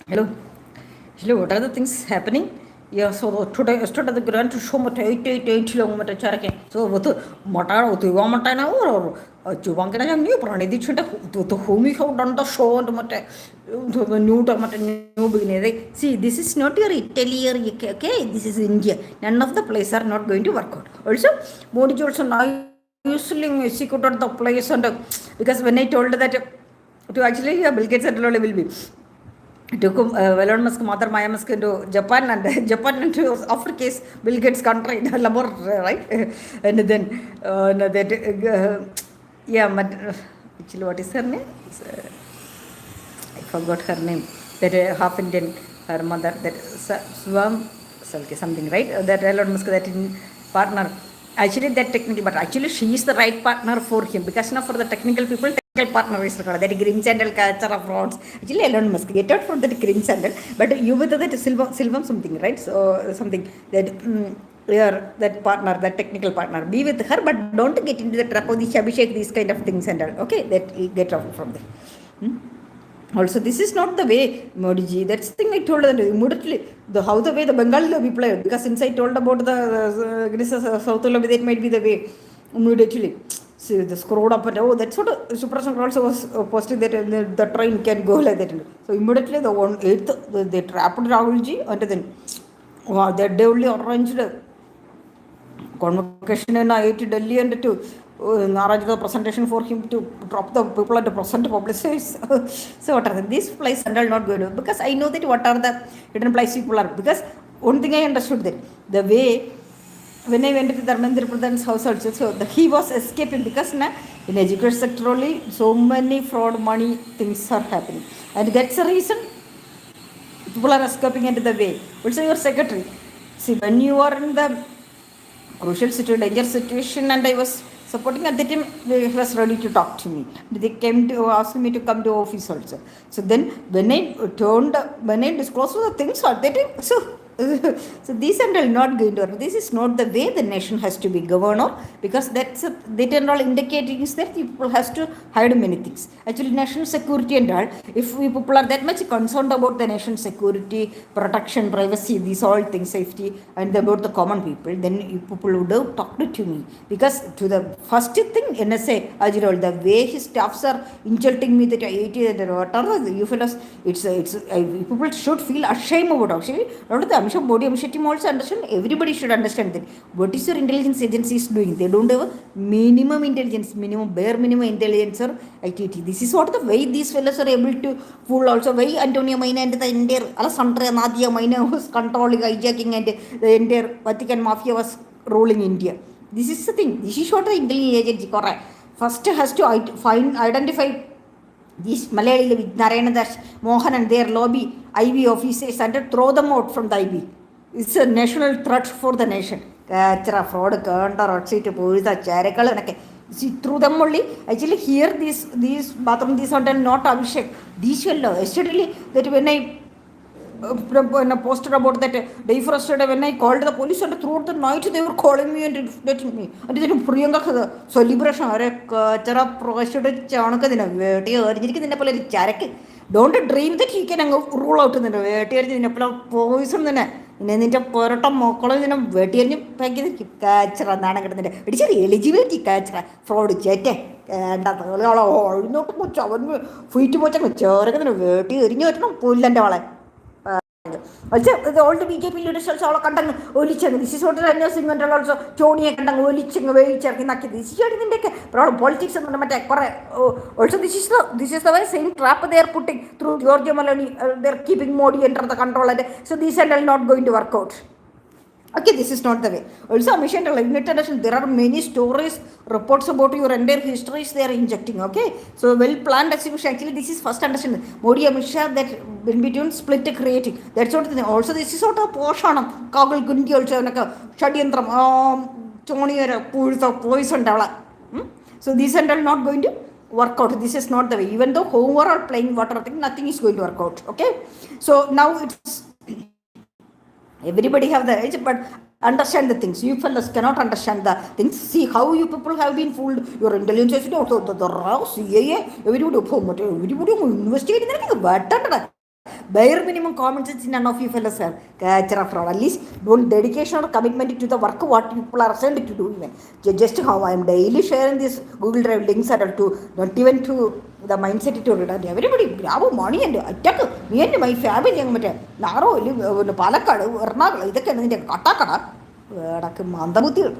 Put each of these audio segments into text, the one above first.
Hello. Actually, what are the things happening? Yeah, so today, yesterday the grant to show mata 8 long mata charake. So what mata to Wamatana or Chubangana new Prani, the Chita to whom you have done the show and mata to the new tomato new beginning. See, this is not your Italy or okay, this is India. None of the places are not going to work out. Also, Modi also now usually secret the place and because when I told that to actually Bill Gates at will be. Took Elon Musk, Mother Maya Musk into Japan and Japan into Africa, Bill Gates country, Labor, right? And then that, yeah, but actually, what is her name? I forgot her name. That half Indian, her mother, that Swam, something, right? That Elon Musk, that partner. Actually, that technical, but actually, she is the right partner for him because now for the technical people, technical partner is required. That green channel culture of frauds. Actually, Elon Musk get out from that green channel, but you with that silver something, right? So something that. That partner, that technical partner, be with her, but don't get into the trap of the shabby shake, these kind of things and all. Okay, that you get off from there. Also, this is not the way, Modi ji. That's the thing I told them immediately. How the way the Bengali lobby played, because since I told about the South lobby, that might be the way immediately. See, the screwed up, and oh, that's what Suprashan also was posting that the train can go like that. So immediately the 1/8, they trapped Rahul ji, and then wow, that they only arranged convocation in IIT Delhi and to arrange the presentation for him to drop the people at the present publicize. So what are these places and all not going to, because I know that what are the hidden places people are, because one thing I understood that the way when I went to Dharmendra Pradhan's house also, so he was escaping because in education sector only so many fraud money things are happening, and that's the reason people are escaping into the way. Also your secretary, see, when you are in the crucial situation, danger situation, and I was supporting at the time, they was ready to talk to me. They came to ask me to come to office also. So then when I disclosed the things at that time, so these and all not going to work. This is not the way the nation has to be governed, because that and all indicating is that people has to hide many things. Actually, national security and all, if we people are that much concerned about the national security, protection, privacy, these all things, safety, and about the common people, then you people would have talked to me. Because to the first thing, NSA, Ajirol, the way his staffs are insulting me that 80 and whatever, you fellows, people should feel ashamed about actually. Not the Amsham body, Amsham team also understand. Everybody should understand that. What is your intelligence agency is doing? They don't have a minimum intelligence, bare minimum intelligence or activity. This is what the way these fellows are able to fool also. Why Antonio Maina and the entire Alessandra Nadia Maina was controlling, hijacking, and the entire Vatican mafia was ruling India. This is the thing. This is what the intelligence agency correct. First has to identify these Malayali with Narayana Das, Mohan and their lobby, IB officers, and throw them out from the IB. It's a national threat for the nation. Fraud, see, through them only, actually here these bathroom, these are not Abhishek. These fellow, yesterday that when I posted about that day frustrated, when I called the police and throughout the night they were calling me and letting me. And then Priyanka celebration chara provided Chanaka don't dream that he can rule out in the poison in a porta mokola in a veteran package catch. It is a eligibility catch fraud jet and not much of free too much of a chair and pull and all. Also, the old BJP leaders also conduct Olichang. This is what I know, Singh and also Tony and Olichang away checking this. Politics and also this is the way same trap they are putting through Georgia Maloney. They're keeping Modi under the control. So these are not going to work out. Okay, this is not the way. Also, Mission International, there are many stories, reports about your entire histories they are injecting. Okay, so well planned execution. Actually, this is first understanding. Modi Amisha that in between split creating. That's what. Also, this is sort of portion. Kagul Gundi also like a Shadiyantram, Tony or pools of poison. So these are not going to work out. This is not the way. Even though overall playing water thing, nothing is going to work out. Okay, so now it's. Everybody have the age, but understand the things. You fellas cannot understand the things. See how you people have been fooled. Your intelligence is the CAA, everybody investigate in anything. But bare minimum common sense none of you fellows have. Catcher of fraud. At least don't dedication or commitment to the work what people are assigned to do even. Just how I am daily sharing this Google Drive links are to not even to the mindset to read. Everybody grab money and attack me and my family young matter. Naro Palakad Ernagal Katakada Mandamutil.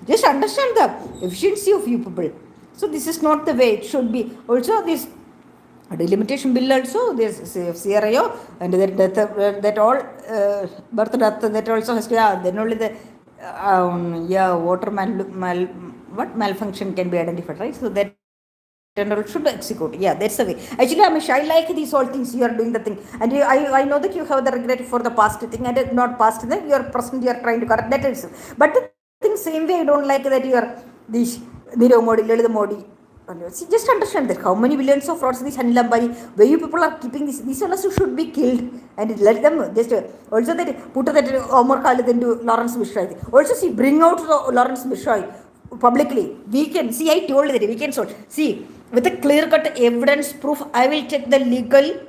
Just understand the efficiency of you people. So this is not the way it should be. Also this delimitation bill also, this CRIO and that all birth death that also has to, then only the water malfunction can be identified, right? So that should execute. Yeah, that's the way. Actually, I like these all things you are doing the thing, and I know that you have the regret for the past thing and not past thing. You are present. You are trying to correct that also. But the thing same way, I don't like that you are this Nirav Modi, Lalitha Modi. See, just understand that how many billions of frauds these Anil Ambani, where you people are keeping this, these fellows should be killed and let them just also that put that Omar Khalid into Lawrence Mishra. Also see, bring out Lawrence Mishra publicly. We can see, I told that we can sort. See, with a clear cut evidence proof, I will take the legal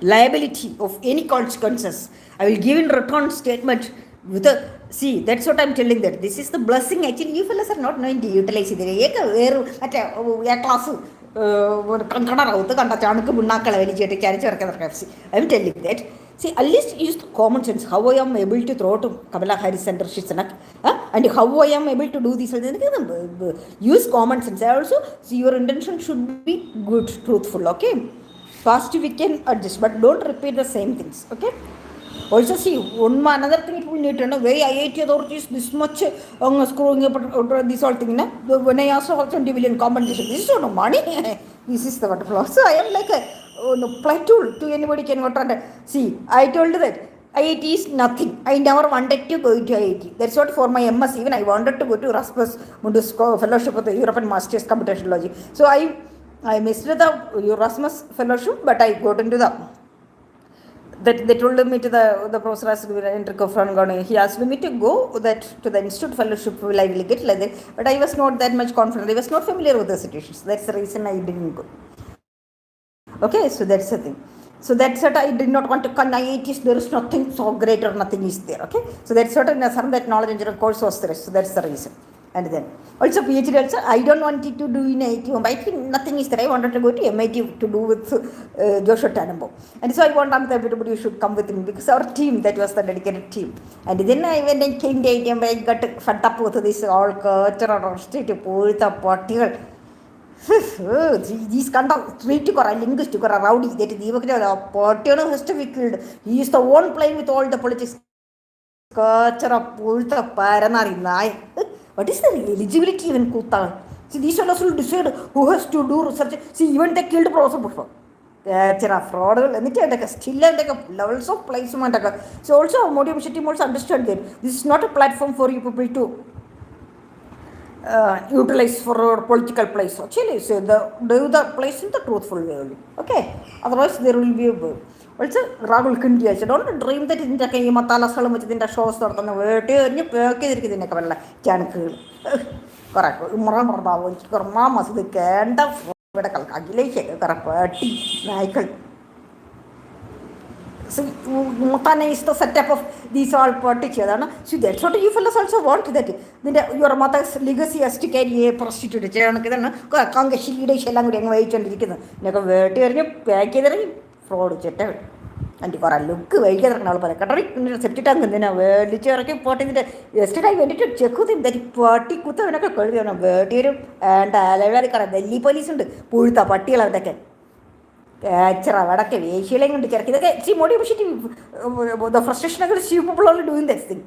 liability of any consequences. I will give in return statement with a see. That's what I'm telling, that this is the blessing. Actually, you fellas are not knowing to utilize it. Class I'm telling that. See, at least use common sense. How I am able to throw to Kamala Harris and Rishi Sunak, and how I am able to do this. Use common sense. Also, see, your intention should be good, truthful. Okay, positive we can adjust, but don't repeat the same things. Okay. Also see, another thing it will need to know, why IIT authorities this much screwing up this whole thing. When I asked for 20 billion compensation, this is no money. This is the waterfall. So I am like a play tool to anybody can go try. See, I told you that IIT is nothing. I never wanted to go to IIT. That's what for my MS, even I wanted to go to Erasmus Mundus Fellowship of the European Masters Computational. So I missed the Erasmus Fellowship, but I got into the that they told me to the professor asked me, he asked me to go to the institute fellowship. Will I get like that? But I was not that much confident. I was not familiar with the situations. That's the reason I didn't go. Okay, so that's the thing. So that's what I did not want to come. IITs, there is nothing so great or nothing is there. Okay, so that's what that knowledge engineering course was there. So that's the reason. And then also PhD also, I don't want it to do in IIT. I think nothing is there. I wanted to go to MIT to do with Joshua Tannenbaum. And so I want everybody should come with me because our team, that was the dedicated team. And then when I came to IIT, I got fed up with this all culture or state the particle. These kind of street or linguistic or rowdy that the particle has to be killed. He is the one playing with all the politics. Culture of the Paranari. What is the eligibility even Kuta? See, these fellows will decide who has to do research. See, even they killed Professor before. Fraud and still levels of placement. So also motivation team also understand that this is not a platform for you people to utilize for political place. Actually, so do the place in the truthful way only. Okay. Otherwise there will be a also Rahul Kindi. I don't dream that in the Matala Salamach in the shows or on the word in the Kavala Janku. Correct. Muramaba, Mamas, the kind of medical calculation, Michael. So Mutana is the setup of these all particular. So that's what you fellows also want, that your mother's legacy has to carry a prostitute. Kangashi, Shelang, and never were fraud chetter. And you got a look away, and then a word literary pot in the yesterday I went to check with him that party could have a curve on a word and a belly police and pulled the party like that. Shilling and the see motivation, the frustration of you people only doing this thing.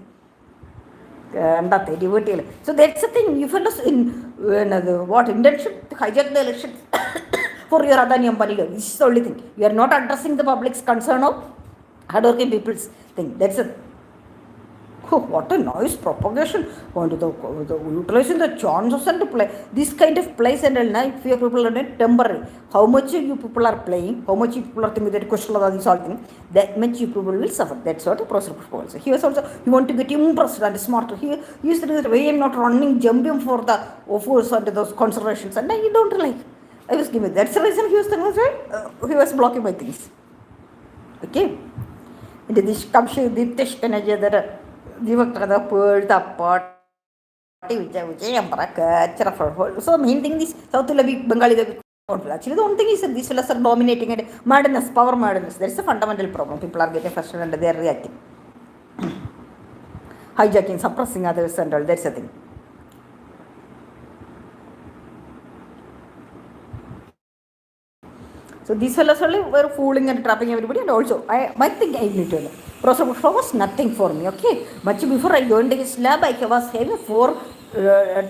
And that they so that's the thing, you fellows in what intention to hijack the election. For your Adani Ambani, this is the only thing. You are not addressing the public's concern of hardworking people's thing. That's it. Oh, what a noise propagation. Utilizing the chances and to play this kind of plays and if your people are temporary. How much you people are playing, how much you people are thinking that question of this all thing, that much you people will suffer. That's what a process also. He was also, you want to get impressed and smarter. He used to do the way I'm not running, jumping for the offers under those considerations, and you don't like. I was giving that's the reason he was blocking my things. Okay. Into this comes the Tishkanaja that Divakada Pearl, the party which I am Braka. So, main thing is South Bengali. Actually, the only thing is that these fellows are dominating and madness, power madness. That's a fundamental problem. People are getting frustrated and they are reacting. Hijacking, suppressing others and all. That's the thing. So these fellows were fooling and trapping everybody, and also my thing I need to know. Professor Bushra was nothing for me, okay? Much before I joined his lab, I was having 4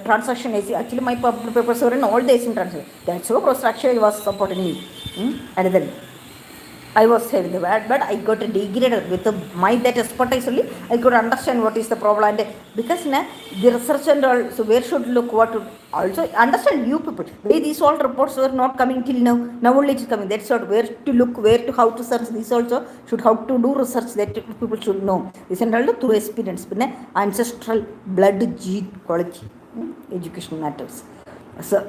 transaction. Actually, my papers were in all the Asian transaction. That's why Professor actually was supporting me. And then I was having the bad, but I got degraded with my that expertise only. I could understand what is the problem, and because the research and all, so where should look what to also understand you people. Why these all reports were not coming till now? Now only it is coming. That's what where to look, where to how to search. This also should how to do research that people should know. This and all through experience, ancestral blood gene quality, education matters. So.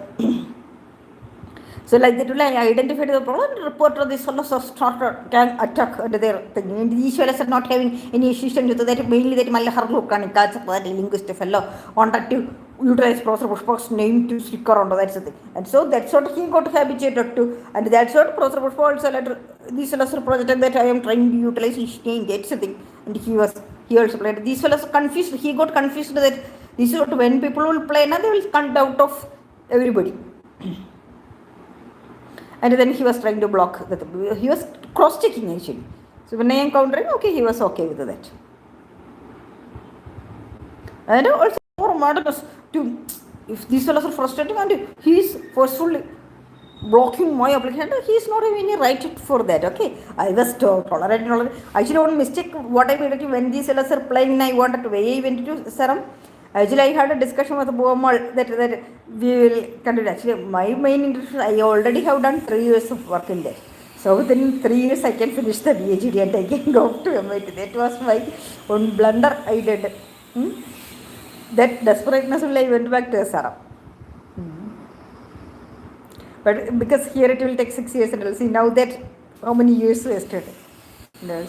So like that, I identified the problem and reported this fellow started gang attack under their thing. These fellows are not having any assistance with that. Mainly that Malaharlukan that linguist fellow wanted to utilize Professor Pushpa's name to stick around. That's the thing. And so that's what he got habituated to. And that's what Professor Pushpa also later, these fellows projected that I am trying to utilize his name. That's the thing. And he also played. These fellows confused. He got confused that this is what when people will play, now they will cut out of everybody. And then he was trying to block that. He was cross-checking actually. So when I encountered him, okay, he was okay with that. And also more modernist to if these fellows are frustrating and he is forcefully blocking my application, he is not having any right for that. Okay, I was tolerating. Actually, one mistake what I made when these fellows are playing, I wanted to wave into serum. Actually, I had a discussion with Boamal that we will continue. Actually, my main interest, I already have done 3 years of work in there. So within 3 years, I can finish the PhD and I can go to MIT. That was my one blunder I did. That desperateness only I went back to SRM. But because here it will take 6 years and I'll see now that how many years wasted.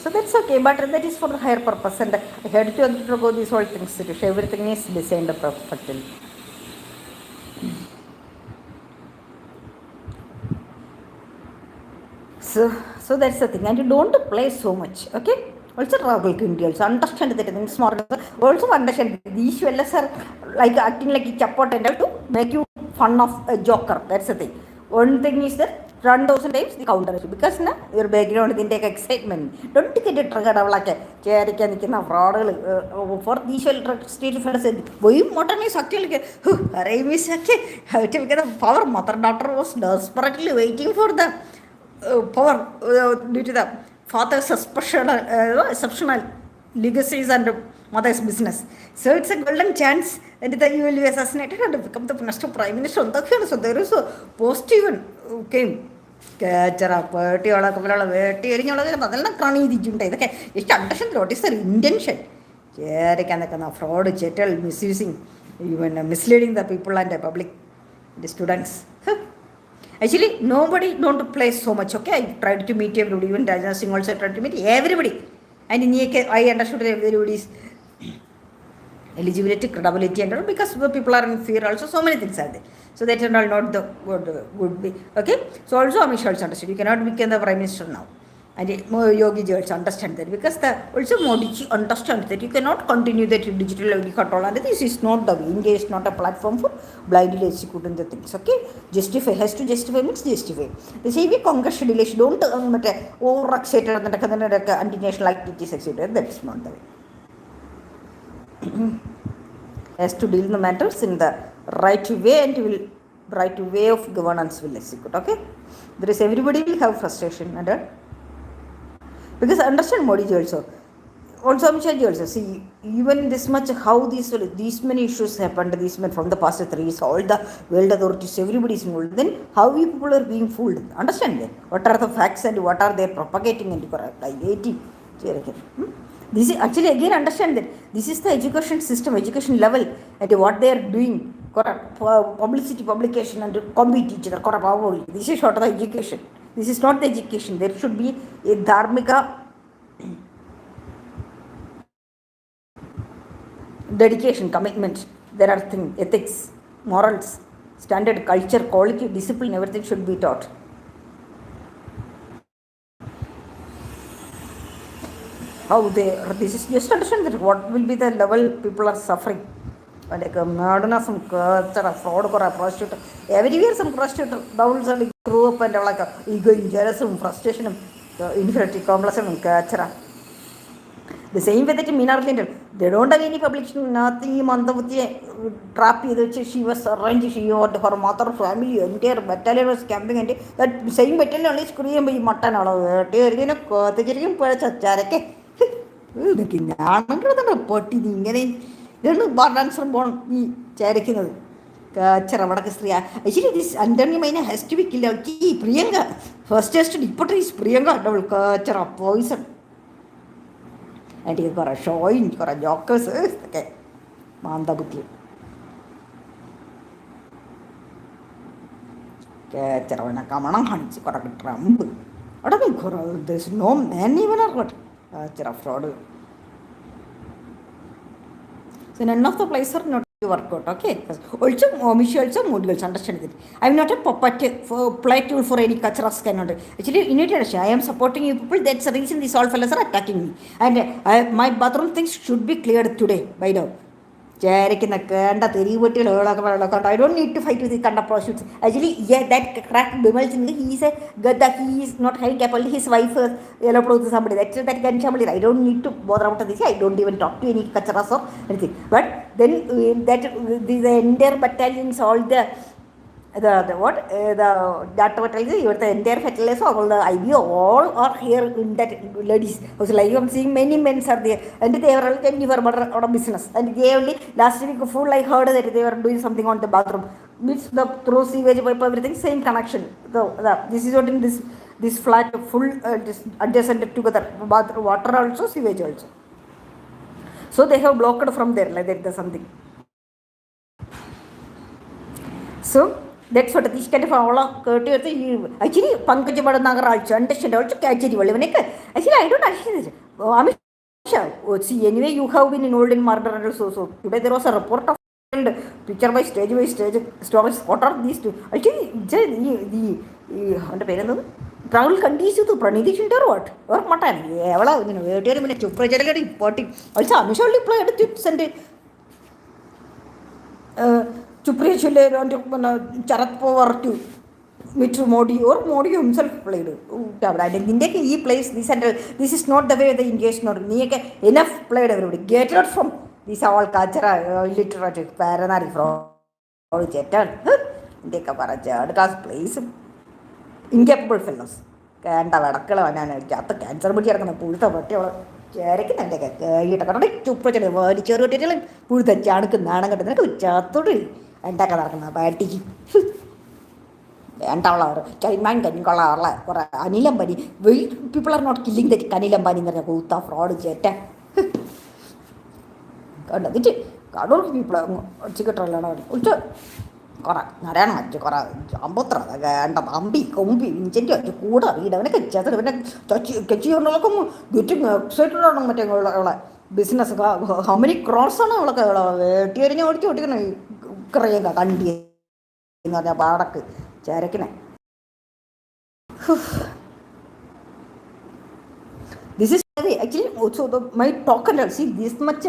So that's okay, but that is for the higher purpose, and I had to undergo these whole things. Everything is designed perfectly. So that's the thing, and you don't play so much, okay? Also, Rahul Kindi also understand that things more. Also understand these fellas are like acting like a chapot and to make you fun of a joker. That's the thing. One thing is that run 1,000 times the counter because your background didn't take excitement. Don't get it triggered like a chair can fraud for these street fellas. Boy, modern is actually a miss the power mother daughter was desperately waiting for the power due to the father's exceptional legacies and mother's business. So it's a golden chance and that you will be assassinated and become the next prime minister. So there is a post even came. Party or a tearing another crony the junta. It's understand what is the intention. Fraud, chettle, misusing, even misleading the people and the public, the students. Actually, nobody don't play so much, okay? I tried to meet everybody, even Rajna Singh also tried to meet everybody. And in case, I understood everybody's eligibility, credibility, and all because people are in fear also, so many things are there. So that and all not the would be, okay? So also Amish also understood, you cannot become the Prime Minister now. And Yogi ji also understand that because also Modi ji understands that you cannot continue that digital control and this is not the way. India is not a platform for blindly executing the things, okay? Justify, has to justify means justify. They say we Congress delay, don't over-excited and anti-national activities, etc. That's not the way. Has to deal the matters in the right way and will right way of governance will execute, okay? There is everybody will have frustration and because understand Modi ji also Amit Shah ji also see even this much how these many issues happened from the past 3 years, all the world authorities, everybody is involved, then how we people are being fooled, understand that what are the facts and what are they propagating and this is actually again understand that this is the education system, education level at what they are doing, publicity, publication and compete each other. This is what the education. This is not the education. There should be a dharmika dedication, commitment. There are things, ethics, morals, standard, culture, quality, discipline, everything should be taught. How they, this is just understand that what will be the level people are suffering. Like murderers, some fraud, prostitute, everywhere some prostitute, downs and grew up and like ego, jealousy, frustration, infinity, complex, etc. The same way that Minarlinda, they don't have any public, nothing, Mandavati, trap either. She was arranged, she or her mother, family, entire battalion was camping, and that same battalion is Korean by Matana, the Jerican Percha Charake. The king, potty, there no borders from born Charakin. Charavakastria. Actually, this Antonio has to be killed. Priyanka, first test to put is Priyanka, double chara poison. And you got a showing, you got a jokers, okay. Manda Buti. Charavana Kamana Hunts, got a trump. What are we? There's no man even or what? Chara fraud. So none of the places are not work out, okay? Also, Omishi also mood girls understand it. I'm not a puppet for play tool for any kachras cannot. Actually, in it, I am supporting you people. That's the reason these all fellas are attacking me. And my bathroom things should be cleared today by now. I don't need to fight with the kind of prostitutes. Actually, yeah, that crack Bimal Singh, he is a that he is not having capable. His wife yellow somebody. That's that can somebody. I don't need to bother about this. I don't even talk to any kacharas or anything. But then that the entire battalions, all the what the that what tells you the entire fertilizer all the IBO all are here in that ladies. Also, like I'm seeing many men are there and they are all came for murder business and they only last week full I heard that they were doing something on the bathroom. Meets the through sewage pipe everything same connection. This is what in this flat full adjacent together bathroom water also sewage also. So they have blocked from there like that something. So that's what this kind of all actually Pankaj Badanagar also understand also catch it. Actually, I don't understand this. I mean, see, anyway, you have been involved in murder and so today there was a report of picture by stage stories. What are these two? Actually, the travel conditions to Pranidhi Chinter what? Or Matan? Very minute. Also, I'm surely played tips and Chuprichule and Charat Power to Mitru Modi or Modi himself played. He plays this and this is not the way the Indians nor enough played everybody. Get out from these all culture, literature, paranari from Jeter. Take up a judge place. Incapable fellows. Can't have a color and a cancer, but you're going to pull the whatever. Put the Janaka and Takana Bati. And Chaiman can call our Anilambani. People are not killing the Kanilambani in the Kuta fraud jet. God, people Chicatrala. Narana, Jambotra, and Ambi, Combi, Incendio, Kuda, we don't get catch you on getting a certain business. How many crores on a tearing out your Karanga Kandi in the Barak, Charakina. This is actually also my talk and see this much.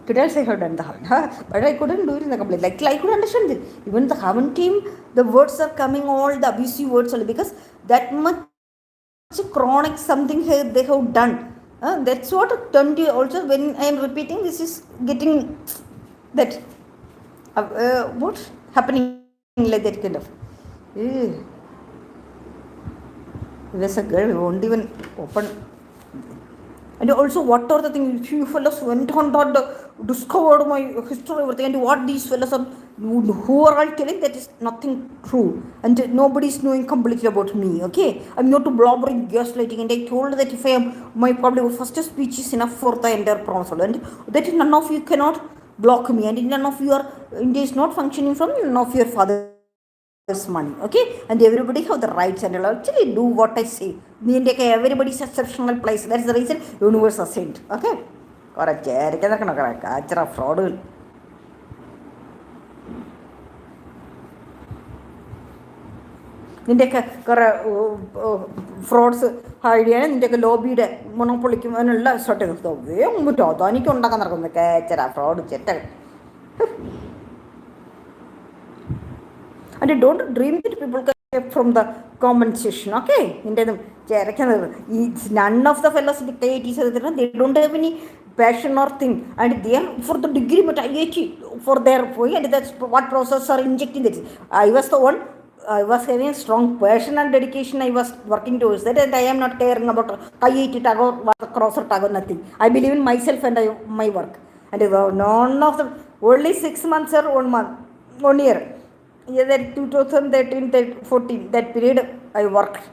Today I had done the hard, but I couldn't do it in the complete. Like I could understand it. Even the Havan team, the words are coming all the abusive words only because that much chronic something they have done. That's what turned you also when I am repeating this is getting that what's happening like that kind of. There's a girl who won't even open. And also, what are the things? If you fellows went on discovered my history, everything, and what these fellows are, who are all telling that is nothing true, and nobody is knowing completely about me. Okay, I'm not blobbering, gaslighting, and I told that if I am my probably first speech is enough for the entire council, and that none of you cannot block me, and none of your India is not functioning from none of your father. Money, okay, and everybody have the rights and actually do what I say. Everybody is exceptional place. That's the reason universe are saint. Okay, കുറേ ചേരയ്ക്ക് നിൽക്കണം, കുറേ കാച്ചറ ഫ്രോഡുകൾ. നിൻ്റെയൊക്കെ കുറേ fruits hide ചെയ്യാനും നിൻ്റെയൊക്കെ ലോബിയുടെ മൊണപ്പൊളിക്കും അതിനുള്ള strategy വേഗം പറ്റുമോ തനിക്ക് ഉണ്ടാക്കാൻ നടക്കുന്നത് കേച്ചര fraud ചെറ്റകൾ. And don't dream that people can escape from the compensation, okay? നിൻ്റെതും ചേരയ്ക്കുന്നത് it's none of the fellows dictate each other. They don't have any passion or thing, and they are for the degree but IIT for their point, and that's what process are injecting that. I was the one, I was having a strong passion and dedication. I was working towards that, and I am not caring about IIT tag or crosser tag or nothing. I believe in myself and my work, and none of the only 6 months or 1 month, 1 year. Yeah, that 2013-14, that period I worked,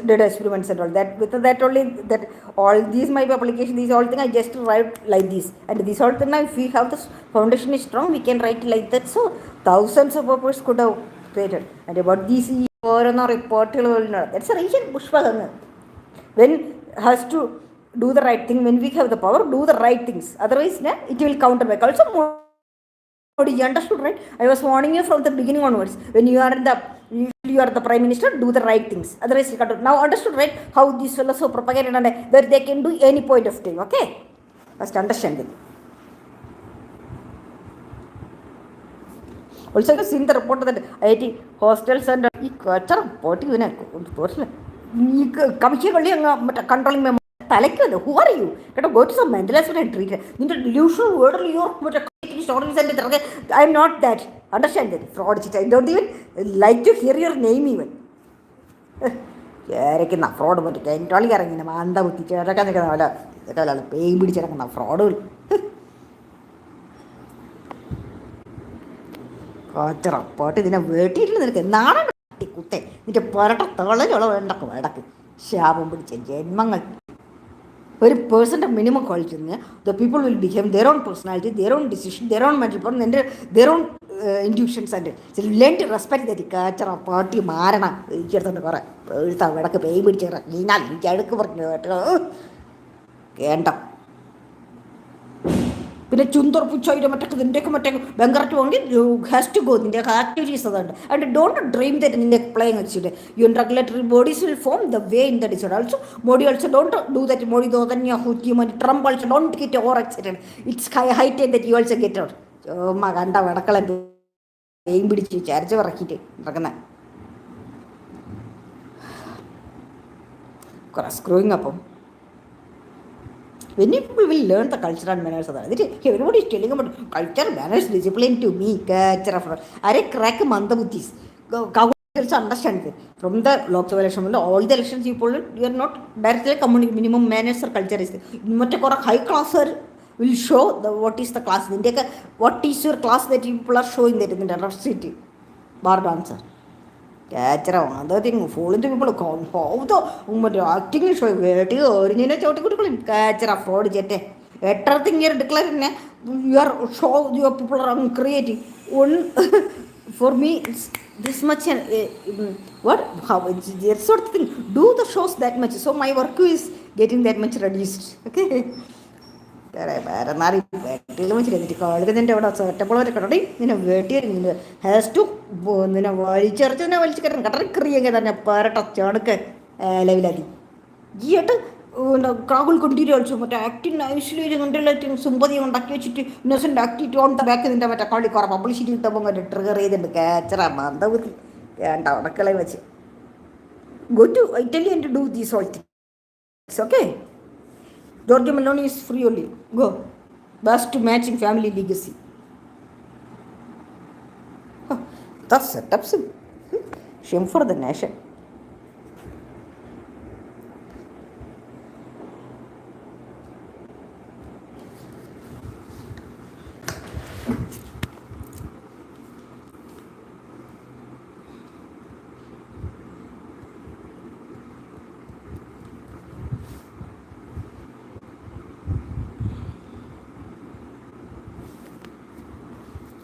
did experiments and all that. With that only, that all these my publication, these all thing I just write like this, and this all thing, if we have the foundation is strong, we can write like that. So thousands of papers could have created, and about these or report, that's a region pushpa. When has to do the right thing, when we have the power, do the right things. Otherwise, it will counter back. Also, you understood, right? I was warning you from the beginning onwards. When you are the prime minister, do the right things. Otherwise, you can't do. Now understood, right? How these fellows are propagated and that they can do any point of time. Okay, first understand it. Also, you seen the report that IIT hostels and culture reporting in a commission controlling member. Who are you? Go to some mental hospital and treat it. In the delusional word, I am not that. Understand that? Fraud. I don't even like to hear your name even. Fraud. Fraud. പാട്ട് ഇതിനെ വേട്ടിയിട്ട് നിനക്ക് നാണം കുത്തേ നിന്റെ പുരട്ട തളഞ്ഞുള്ള വടക്ക് ശാപം പിടിച്ച ജന്മങ്ങൾ. ഒരു പേഴ്സൻ്റെ minimum quality the people will behave their own personality, their own decision, their own mental power, their own intuitions and learn to respect that. കാച്ചറ പാട്ടി മാരണം ഇരിച്ചെടുത്തോണ്ട് കുറേ എഴുത്താ വിടക്ക് പേയ് പിടിച്ച് നീനാൽ എനിക്ക് അടുക്ക് പറഞ്ഞു കേട്ടോ. പിന്നെ ചുന്തുറപ്പിച്ചോയിൻ്റെ നിൻ്റെയൊക്കെ ബംഗററ്റ് പോകണമെങ്കിൽ യു ഹാസ് ടു ഗോ. നിൻ്റെ ആക്ടിവിറ്റീസ് അതുണ്ട്. ആൻഡ് ഡോണ്ട് ഡ്രീം ദറ്റ് നിൻ്റെ പ്ലേയിങ് വെച്ചിട്ട് your regulatory bodies will form the way in the disorder. Also body also don't do that. Body തോതന്യ ഹുറ്റിയുമൻ Trump also don't get over excited. It's high time that you also get out. ചുമ്മാ കണ്ട വടക്കളെ പേയും പിടിച്ച് ചരച്ച് പറക്കിയിട്ട് നടക്കുന്ന കുറേ screwing. അപ്പം when people will learn the culture and manners of that, everybody is telling about culture, manners, discipline to me. Are crack mandabuddhis. Understand it. From the Lok Sabha election, all the elections you poll, you are not directly communicating. Minimum manners or culture is there. High classer will show what is the class. What is your class that people are showing that in the diversity bar dancer. Catcher, other thing, following the people how the acting is showing where it is catcher of fraud jet. Everything you're declaring, you are show your people are creating. One for me, it's this much. What? How? It's sort of thing. Do the shows that much. So my work is getting that much reduced. Okay. Has to നിന്നെ വലിച്ചെറിച്ച് വലിച്ചു കട്ടറിക്കറിയെങ്കിൽ തന്നെ പരട്ടച്ചണക്ക് ലെവലാക്കി ഈയിട്ട് കാകുൽ കൊണ്ടിരി കളിച്ചു മറ്റേ acting Aishwarya കണ്ടുള്ള sympathy ഉണ്ടാക്കി വെച്ചിട്ട് innocent activity on the back നിൻ്റെ മറ്റേ കളി കുറേ പബ്ലിസിറ്റി കിട്ടുമ്പോൾ മറ്റേ ട്രിഗർ ചെയ്തിട്ടുണ്ട് കാച്ചറ മന്ദബുദ്ധി വേണ്ട ഉടക്കളെ വെച്ച് go to Italy to do these all things. Okay, Giorgio Meloni is free only. Go. Best to matching family legacy. That's setups. Shame for the nation.